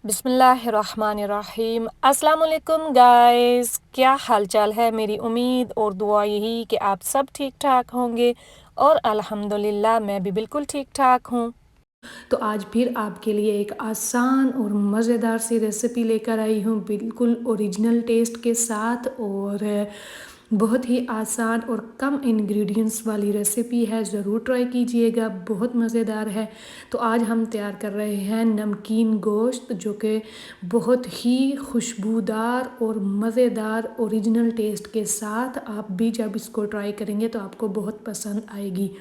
बिस्मिल्लाहिर्रहमानिर्रहीम। अस्सलाम वालेकुम गाइस, क्या हाल चाल है। मेरी उम्मीद और दुआ यही कि आप सब ठीक ठाक होंगे और अल्हम्दुलिल्लाह मैं भी बिल्कुल ठीक ठाक हूँ। तो आज फिर आपके लिए एक आसान और मज़ेदार सी रेसिपी लेकर आई हूँ, बिल्कुल ओरिजिनल टेस्ट के साथ। और बहुत ही आसान और कम इंग्रेडिएंट्स वाली रेसिपी है, ज़रूर ट्राई कीजिएगा, बहुत मज़ेदार है। तो आज हम तैयार कर रहे हैं नमकीन गोश्त, जो कि बहुत ही खुशबूदार और मज़ेदार ओरिजिनल टेस्ट के साथ। आप भी जब इसको ट्राई करेंगे तो आपको बहुत पसंद आएगी।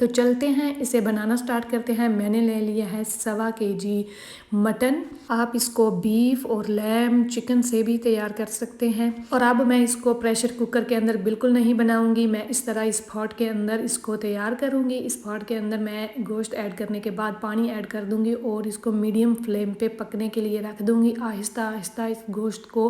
तो चलते हैं, इसे बनाना स्टार्ट करते हैं। मैंने ले लिया है 1.25 kg मटन। आप इसको बीफ और लैम चिकन से भी तैयार कर सकते हैं। और अब मैं इसको प्रेशर कुकर के अंदर बिल्कुल नहीं बनाऊंगी, मैं इस तरह इस पॉट के अंदर इसको तैयार करूंगी। इस पॉट के अंदर मैं गोश्त ऐड करने के बाद पानी ऐड कर दूंगी और इसको मीडियम फ्लेम पे पकने के लिए रख दूंगी। आहिस्ता आहिस्ता इस गोश्त को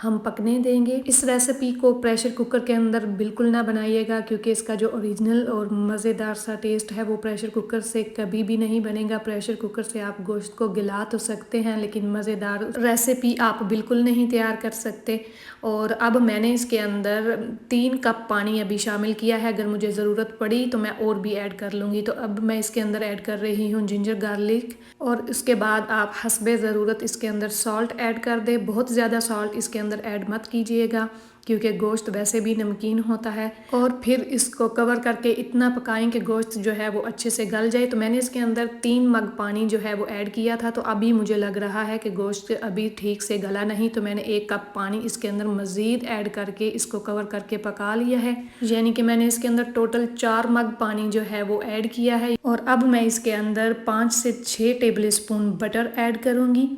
हम पकने देंगे। इस रेसिपी को प्रेशर कुकर के अंदर बिल्कुल ना बनाइएगा, क्योंकि इसका जो ओरिजिनल और मज़ेदार सा टेस्ट है वो प्रेशर कुकर से कभी भी नहीं बनेगा। प्रेशर कुकर से आप गोश्त को गिला तो सकते हैं, लेकिन मज़ेदार रेसिपी आप बिल्कुल नहीं तैयार कर सकते। और अब मैंने इसके अंदर 3 कप पानी अभी शामिल किया है। अगर मुझे ज़रूरत पड़ी तो मैं और भी ऐड कर लूँगी। तो अब मैं इसके अंदर ऐड कर रही हूँ जिंजर गार्लिक, और उसके बाद आप हस्बे ज़रूरत इसके अंदर सॉल्ट ऐड कर दे। बहुत ज़्यादा सॉल्ट इसके अंदर ऐड मत कीजिएगा, क्योंकि गोश्त वैसे भी नमकीन होता है। और फिर इसको कवर करके इतना पकाएं कि गोश्त जो है वो अच्छे से गल जाए। तो मैंने इसके अंदर 3 मग पानी जो है वो ऐड किया था। तो अभी मुझे लग रहा है कि गोश्त अभी ठीक से गला नहीं, तो मैंने 1 कप पानी इसके अंदर मज़ीद ऐड करके इसको कवर करके पका लिया है। यानी कि मैंने इसके अंदर टोटल 4 मग पानी जो है वो ऐड किया है। और अब मैं इसके अंदर 5 से 6 टेबल स्पून बटर ऐड करूँगी।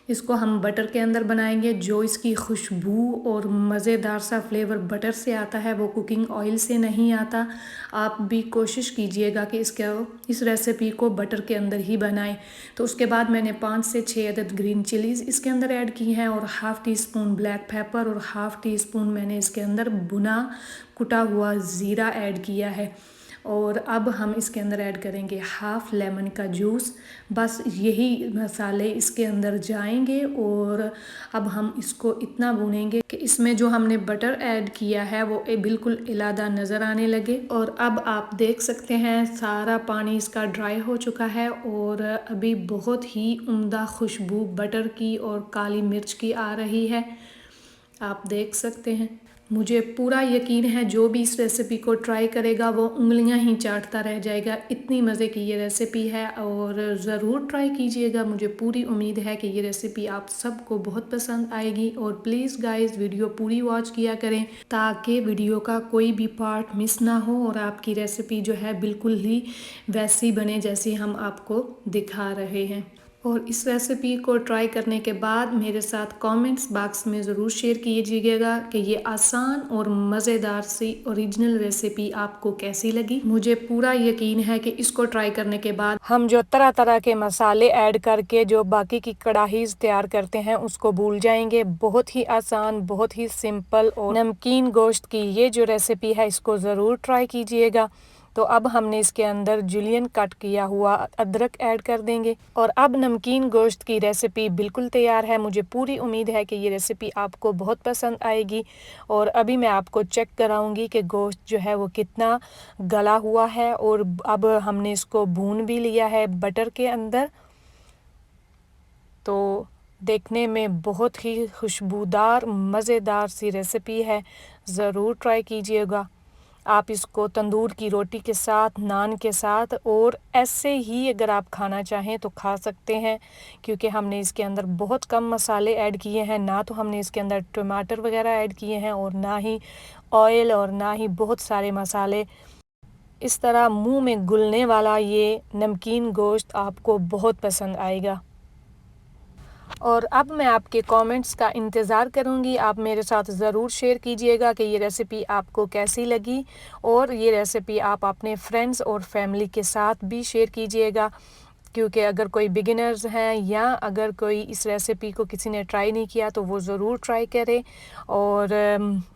इसको हम बटर के अंदर बनाएंगे। जो इसकी खुशबू और मज़ेदार सा फ्लेवर बटर से आता है वो कुकिंग ऑयल से नहीं आता। आप भी कोशिश कीजिएगा कि इस रेसिपी को बटर के अंदर ही बनाएं। तो उसके बाद मैंने 5 से 6 अदद ग्रीन चिलीज़ इसके अंदर ऐड की हैं, और half tea spoon black pepper और हाफ़ टी स्पून मैंने इसके अंदर भुना कुटा हुआ ज़ीरा ऐड किया है। और अब हम इसके अंदर ऐड करेंगे हाफ़ लेमन का जूस। बस यही मसाले इसके अंदर जाएंगे। और अब हम इसको इतना भूनेंगे कि इसमें जो हमने बटर ऐड किया है वो बिल्कुल इलादा नज़र आने लगे। और अब आप देख सकते हैं सारा पानी इसका ड्राई हो चुका है, और अभी बहुत ही उम्दा खुशबू बटर की और काली मिर्च की आ रही है, आप देख सकते हैं। मुझे पूरा यकीन है जो भी इस रेसिपी को ट्राई करेगा वो उंगलियां ही चाटता रह जाएगा, इतनी मज़े की ये रेसिपी है। और ज़रूर ट्राई कीजिएगा, मुझे पूरी उम्मीद है कि ये रेसिपी आप सबको बहुत पसंद आएगी। और प्लीज़ गाइस, वीडियो पूरी वॉच किया करें ताकि वीडियो का कोई भी पार्ट मिस ना हो और आपकी रेसिपी जो है बिल्कुल ही वैसी बने जैसी हम आपको दिखा रहे हैं। और इस रेसिपी को ट्राई करने के बाद मेरे साथ कमेंट्स बॉक्स में ज़रूर शेयर कीजिएगा कि ये आसान और मज़ेदार सी ओरिजिनल रेसिपी आपको कैसी लगी। मुझे पूरा यकीन है कि इसको ट्राई करने के बाद हम जो तरह तरह के मसाले ऐड करके जो बाकी की कढ़ाईज़ तैयार करते हैं उसको भूल जाएंगे। बहुत ही आसान, बहुत ही सिंपल और नमकीन गोश्त की ये जो रेसिपी है इसको ज़रूर ट्राई कीजिएगा। तो अब हमने इसके अंदर जुलियन कट किया हुआ अदरक ऐड कर देंगे। और अब नमकीन गोश्त की रेसिपी बिल्कुल तैयार है। मुझे पूरी उम्मीद है कि ये रेसिपी आपको बहुत पसंद आएगी। और अभी मैं आपको चेक कराऊंगी कि गोश्त जो है वो कितना गला हुआ है। और अब हमने इसको भून भी लिया है बटर के अंदर। तो देखने में बहुत ही खुशबूदार मज़ेदार सी रेसिपी है, ज़रूर ट्राई कीजिएगा। आप इसको तंदूर की रोटी के साथ, नान के साथ और ऐसे ही अगर आप खाना चाहें तो खा सकते हैं, क्योंकि हमने इसके अंदर बहुत कम मसाले ऐड किए हैं। ना तो हमने इसके अंदर टमाटर वगैरह ऐड किए हैं और ना ही ऑयल और ना ही बहुत सारे मसाले। इस तरह मुंह में घुलने वाला ये नमकीन गोश्त आपको बहुत पसंद आएगा। और अब मैं आपके कमेंट्स का इंतज़ार करूंगी। आप मेरे साथ ज़रूर शेयर कीजिएगा कि ये रेसिपी आपको कैसी लगी। और ये रेसिपी आप अपने फ्रेंड्स और फैमिली के साथ भी शेयर कीजिएगा क्योंकि अगर कोई बिगिनर्स हैं या अगर कोई इस रेसिपी को किसी ने ट्राई नहीं किया तो वो ज़रूर ट्राई करें। और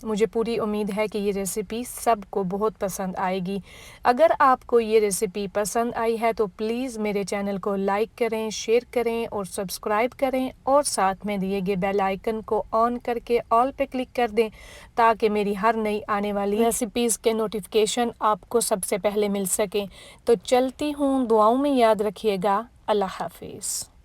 मुझे पूरी उम्मीद है कि ये रेसिपी सबको बहुत पसंद आएगी। अगर आपको ये रेसिपी पसंद आई है तो प्लीज़ मेरे चैनल को लाइक करें, शेयर करें और सब्सक्राइब करें और साथ में दिए गए बेल आइकन को ऑन करके ऑल पे क्लिक कर दें ताकि मेरी हर नई आने वाली रेसिपीज़ के नोटिफिकेशन आपको सबसे पहले मिल सकें। तो चलती हूँ, दुआओं में याद रखिएगा। अल्लाह हाफिज़।